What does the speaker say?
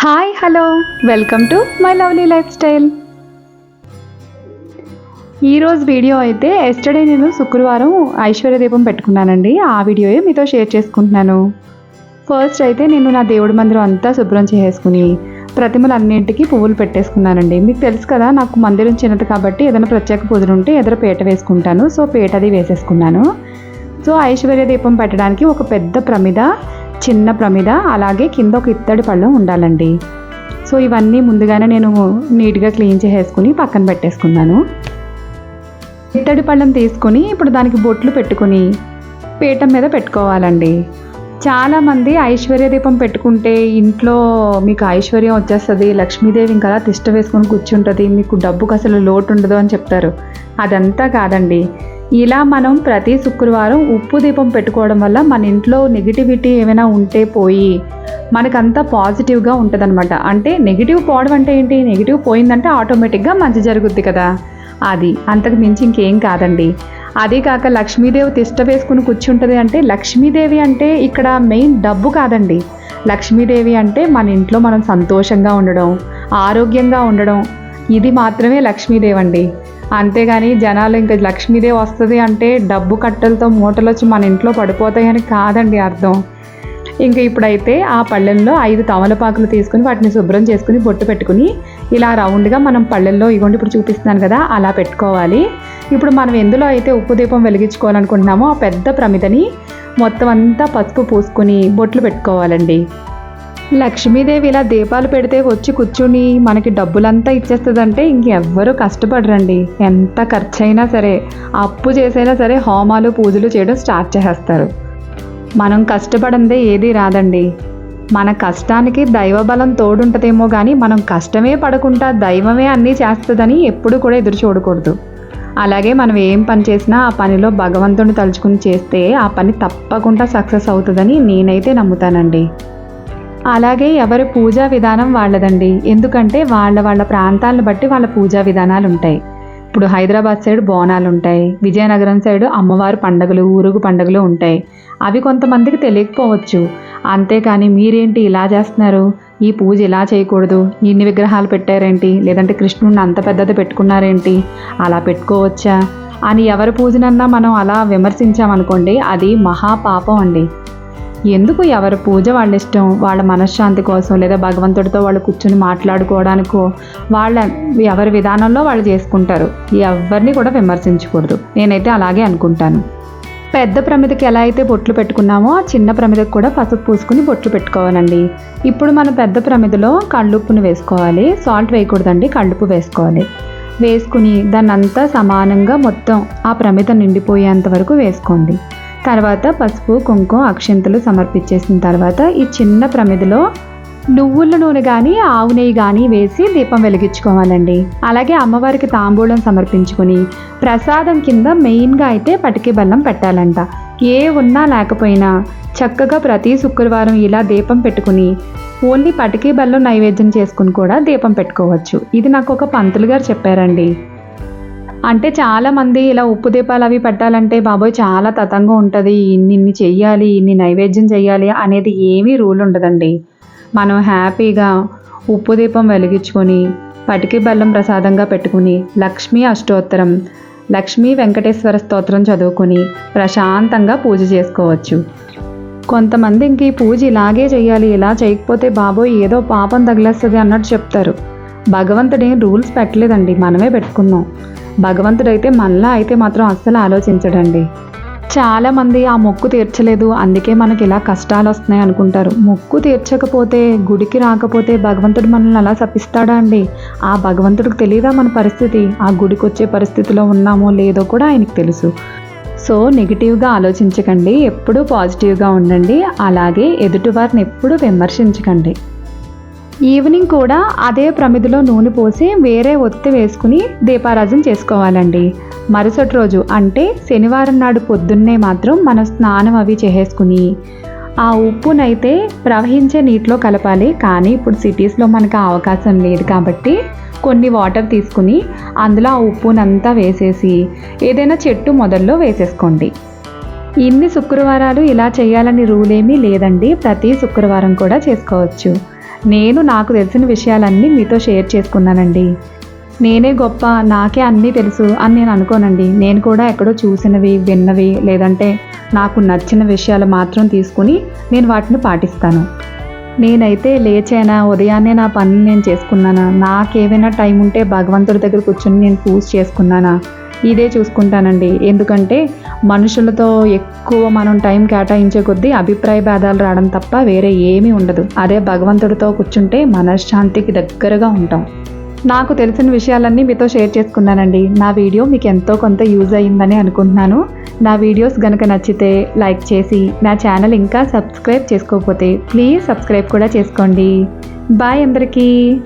Hi hello welcome to my lovely life style. ఈరోజు video అయితే yesterday నేను శుక్రవారం ఐశ్వర్య దీపం పెట్టుకున్నానండి. ఆ వీడియోయే మీతో షేర్ చేసుకుంటున్నాను. ఫస్ట్ అయితే నేను నా దేవుడి మందిరం అంతా శుభ్రం చేసుకుని ప్రతిమలు అన్నింటికి పువ్వులు పెట్టేసుకున్నానండి. మీకు తెలుసు కదా, నాకు మందిరం చిన్నది కాబట్టి ఏదైనా ప్రత్యేక పూజలు ఉంటే ఎదురు పీట వేసుకుంటాను. సో పీట అది వేసేసుకున్నాను. సో ఐశ్వర్య దీపం పెట్టడానికి ఒక పెద్ద ప్రమిద, చిన్న ప్రమిద, అలాగే కింద ఒక ఇత్తడి పళ్ళం ఉండాలండి. సో ఇవన్నీ ముందుగానే నేను నీట్గా క్లీన్ చేసేసుకుని పక్కన పెట్టేసుకున్నాను. ఇత్తడి పళ్ళం తీసుకొని ఇప్పుడు దానికి బొట్లు పెట్టుకుని పీఠం మీద పెట్టుకోవాలండి. చాలామంది ఐశ్వర్య దీపం పెట్టుకుంటే ఇంట్లో మీకు ఐశ్వర్యం వచ్చేస్తుంది, లక్ష్మీదేవి ఇంకా అలా తిష్ట వేసుకొని కూర్చుంటుంది, మీకు డబ్బుకు అసలు లోటు ఉండదు అని చెప్తారు. అదంతా కాదండి. ఇలా మనం ప్రతి శుక్రవారం ఉప్పు దీపం పెట్టుకోవడం వల్ల మన ఇంట్లో నెగిటివిటీ ఏమైనా ఉంటే పోయి మనకంతా పాజిటివ్గా ఉంటుందన్నమాట. అంటే నెగిటివ్ పోవడం అంటే ఏంటి, నెగిటివ్ పోయిందంటే ఆటోమేటిక్గా మంచి జరుగుద్ది కదా, అది అంతకు మించి ఇంకేం కాదండి. అదే కాక లక్ష్మీదేవి తిష్ట వేసుకుని కూర్చుంటుంది అంటే, లక్ష్మీదేవి అంటే ఇక్కడ మెయిన్ డబ్బు కాదండి. లక్ష్మీదేవి అంటే మన ఇంట్లో మనం సంతోషంగా ఉండడం, ఆరోగ్యంగా ఉండడం, ఇది మాత్రమే లక్ష్మీదేవి అండి. అంతేగాని జనాలు ఇంకా లక్ష్మీదేవి వస్తుంది అంటే డబ్బు కట్టలతో మూటలు వచ్చి మన ఇంట్లో పడిపోతాయని కాదండి అర్థం. ఇంకా ఇప్పుడైతే ఆ పళ్ళెంలో 5 తమలపాకులు తీసుకుని వాటిని శుభ్రం చేసుకుని బొట్టు పెట్టుకుని ఇలా రౌండ్గా మనం పళ్ళెంలో ఇగోండి ఇప్పుడు చూపిస్తున్నాను కదా అలా పెట్టుకోవాలి. ఇప్పుడు మనం ఎందులో అయితే ఉప్పు దీపం వెలిగించుకోవాలనుకుంటున్నామో ఆ పెద్ద ప్రమిదని మొత్తం అంతా పసుపు పూసుకుని బొట్లు పెట్టుకోవాలండి. లక్ష్మీదేవి ఇలా దీపాలు పెడితే వచ్చి కూర్చుని మనకి డబ్బులంతా ఇచ్చేస్తుందంటే ఇంకెవ్వరూ కష్టపడరండి. ఎంత ఖర్చు అయినా సరే, అప్పు చేసైనా సరే హోమాలు పూజలు చేయడం స్టార్ట్ చేసేస్తారు. మనం కష్టపడందే ఏదీ రాదండి. మన కష్టానికి దైవబలం తోడుంటుందేమో కానీ మనం కష్టమే పడకుండా దైవమే అన్నీ చేస్తుందని ఎప్పుడు కూడా ఎదురు చూడకూడదు. అలాగే మనం ఏం పని చేసినా ఆ పనిలో భగవంతుని తలుచుకుని చేస్తే ఆ పని తప్పకుండా సక్సెస్ అవుతుందని నేనైతే నమ్ముతానండి. అలాగే ఎవరి పూజా విధానం వాళ్ళదండి. ఎందుకంటే వాళ్ళ ప్రాంతాలను బట్టి వాళ్ళ పూజా విధానాలు ఉంటాయి. ఇప్పుడు హైదరాబాద్ సైడ్ బోనాలు ఉంటాయి, విజయనగరం సైడ్ అమ్మవారి పండుగలు, ఊరుగు పండుగలు ఉంటాయి. అవి కొంతమందికి తెలియకపోవచ్చు. అంతేకాని మీరేంటి ఇలా చేస్తున్నారు, ఈ పూజ ఇలా చేయకూడదు, ఇన్ని విగ్రహాలు పెట్టారేంటి, లేదంటే కృష్ణుడిని అంత పెద్దది పెట్టుకున్నారేంటి, అలా పెట్టుకోవచ్చా అని ఎవరి పూజనన్నా మనం అలా విమర్శించామనుకోండి, అది మహాపాపం అండి. ఎందుకు ఎవరి పూజ వాళ్ళ ఇష్టం, వాళ్ళ మనశ్శాంతి కోసం లేదా భగవంతుడితో వాళ్ళు కూర్చొని మాట్లాడుకోవడానికో ఎవరి విధానంలో వాళ్ళు చేసుకుంటారు. ఎవరిని కూడా విమర్శించకూడదు. నేనైతే అలాగే అనుకుంటాను. పెద్ద ప్రమిదకి ఎలా అయితే బొట్లు పెట్టుకున్నామో ఆ చిన్న ప్రమిదకి కూడా పసుపు పూసుకుని బొట్లు పెట్టుకోవాలండి. ఇప్పుడు మనం పెద్ద ప్రమిదలో కళ్ళుప్పును వేసుకోవాలి. సాల్ట్ వేయకూడదండి, కళ్ళుప్పు వేసుకోవాలి. వేసుకుని దాన్ని అంతా సమానంగా మొత్తం ఆ ప్రమిద నిండిపోయేంత వరకు వేసుకోండి. తర్వాత పసుపు, కుంకుమ, అక్షింతలు సమర్పించేసిన తర్వాత ఈ చిన్న ప్రమిదలో నువ్వుల నూనె కానీ ఆవు నెయ్యి కానీ వేసి దీపం వెలిగించుకోవాలండి. అలాగే అమ్మవారికి తాంబూలం సమర్పించుకొని ప్రసాదం కింద మెయిన్గా అయితే పటికి బెల్లం పెట్టాలంట. ఏ ఉన్నా లేకపోయినా చక్కగా ప్రతి శుక్రవారం ఇలా దీపం పెట్టుకుని ఓన్లీ పటికి బెల్లం నైవేద్యం చేసుకుని కూడా దీపం పెట్టుకోవచ్చు. ఇది నాకు ఒక పంతులు గారు చెప్పారండి. అంటే చాలామంది ఇలా ఉప్పు దీపాలు అవి పెట్టాలంటే బాబోయ్ చాలా తతంగా ఉంటుంది, ఇన్ని చెయ్యాలి, ఇన్ని నైవేద్యం చెయ్యాలి అనేది ఏమీ రూల్ ఉండదండి. మనం హ్యాపీగా ఉప్పు దీపం వెలిగించుకొని పటికి బెల్లం ప్రసాదంగా పెట్టుకుని లక్ష్మీ అష్టోత్తరం, లక్ష్మీ వెంకటేశ్వర స్తోత్రం చదువుకొని ప్రశాంతంగా పూజ చేసుకోవచ్చు. కొంతమంది ఇంక ఈ పూజ ఇలాగే చేయాలి, ఇలా చేయకపోతే బాబోయ్ ఏదో పాపం తగిలేస్తుంది అన్నట్టు చెప్తారు. భగవంతుడే రూల్స్ పెట్టలేదండి, మనమే పెట్టుకున్నాం. భగవంతుడైతే మనలా అయితే మాత్రం అస్సలు ఆలోచించడండి. చాలామంది ఆ మొక్కు తీర్చలేదు అందుకే మనకి ఇలా కష్టాలు వస్తున్నాయి అనుకుంటారు. మొక్కు తీర్చకపోతే, గుడికి రాకపోతే భగవంతుడు మనల్ని అలా శపిస్తాడా అండి? ఆ భగవంతుడికి తెలియదా మన పరిస్థితి? ఆ గుడికి వచ్చే పరిస్థితిలో ఉన్నామో లేదో కూడా ఆయనకు తెలుసు. సో నెగిటివ్గా ఆలోచించకండి, ఎప్పుడూ పాజిటివ్గా ఉండండి. అలాగే ఎదుటివారిని ఎప్పుడూ విమర్శించకండి. ఈవినింగ్ కూడా అదే ప్రమిదిలో నూనె పోసి వేరే ఒత్తి వేసుకుని దీపారాజన చేసుకోవాలండి. మరుసటి రోజు అంటే శనివారం నాడు పొద్దున్నే మాత్రం మనం స్నానం అవి చేసేసుకుని ఆ ఉప్పునైతే ప్రవహించే నీటిలో కలపాలి. కానీ ఇప్పుడు సిటీస్లో మనకు అవకాశం లేదు కాబట్టి కొన్ని వాటర్ తీసుకుని అందులో ఆ ఉప్పునంతా వేసేసి ఏదైనా చెట్టు మొదల్లో వేసేసుకోండి. ఇన్ని శుక్రవారాలు ఇలా చేయాలని రూల్ ఏమీ లేదండి, ప్రతి శుక్రవారం కూడా చేసుకోవచ్చు. నేను నాకు తెలిసిన విషయాలన్నీ మీతో షేర్ చేసుకున్నానండి. నేనే గొప్ప, నాకే అన్నీ తెలుసు అని నేను అనుకోనండి. నేను కూడా ఎక్కడో చూసినవి, విన్నవి లేదంటే నాకు నచ్చిన విషయాలు మాత్రం తీసుకుని నేను వాటిని పాటిస్తాను. నేనైతే లేచానా, ఉదయాన్నే నా పనులు నేను చేసుకున్నానా, నాకేమైనా టైం ఉంటే భగవంతుడి దగ్గర కూర్చొని నేను పూజ చేసుకున్నానా, ఇదే చూసుకుంటానండి. ఎందుకంటే మనుషులతో ఎక్కువ మనం టైం కేటాయించే కొద్దీ అభిప్రాయ భేదాలు రావడం తప్ప వేరే ఏమీ ఉండదు. అదే భగవంతుడితో కూర్చుంటే మనశ్శాంతికి దగ్గరగా ఉంటాం. నాకు తెలిసిన విషయాలన్నీ మీతో షేర్ చేసుకున్నానండి. నా వీడియో మీకు ఎంతో కొంత యూజ్ అయ్యిందని అనుకుంటున్నాను. నా వీడియోస్ కనుక నచ్చితే లైక్ చేసి, నా ఛానల్ ఇంకా సబ్స్క్రైబ్ చేసుకోకపోతే ప్లీజ్ సబ్స్క్రైబ్ కూడా చేసుకోండి. బాయ్ అందరికీ.